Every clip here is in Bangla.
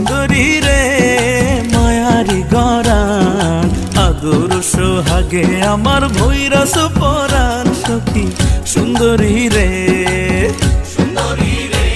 সুন্দরী রে মায়ারি গরান আদর সোহাগে আমার ভৈরস পরাণ সখী সুন্দরী রে সুন্দরী রে।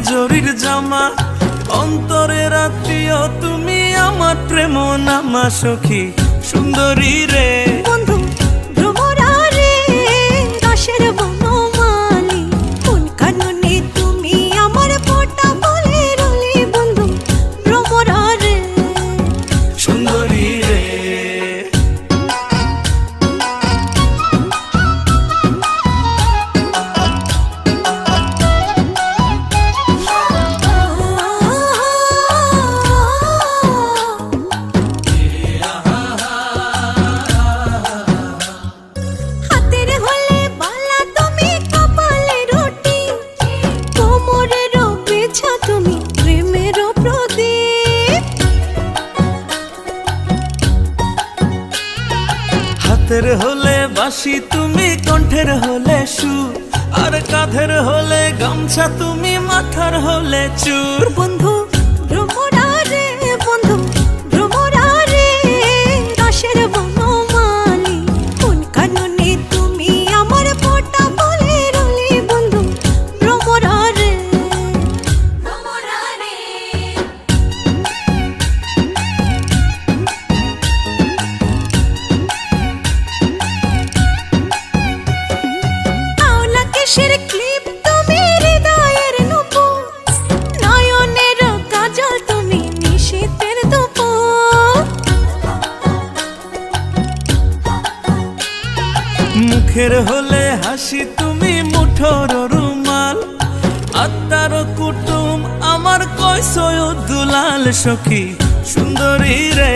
জরির জামা অন্তরের আত্মীয় তুমি আমার প্রেম নামা সখী সুন্দরী রে বন্ধু ভ্রমরা রে দাসের বনমালী কোন কাননে তুমি আমার ফোঁটা বলে রলি বন্ধু ভ্রমরা রে সুন্দরী রে। হাতের হলে বাঁশি তুমি কণ্ঠের হলে সুর আর কাঁধের হলে গামছা তুমি মাথার হলে চুর বন্ধু ভ্রমরা রে বন্ধু ভ্রমরা রে দাসের বনমালী কোন কাননে তুমি আমার ফোঁটা বলে রলি বন্ধু ভ্রমরা রে ভ্রমরা রে। কিসের ক্লিপ তুমি হৃদয়ের নূপুর নয়নের কাজল তুমি নিশীথের দুপুর মুখের হলে হাসি তুমি মুঠোর রুমাল আত্মার কুটুম আমার কইসয় দুলাল সখী সুন্দরী রে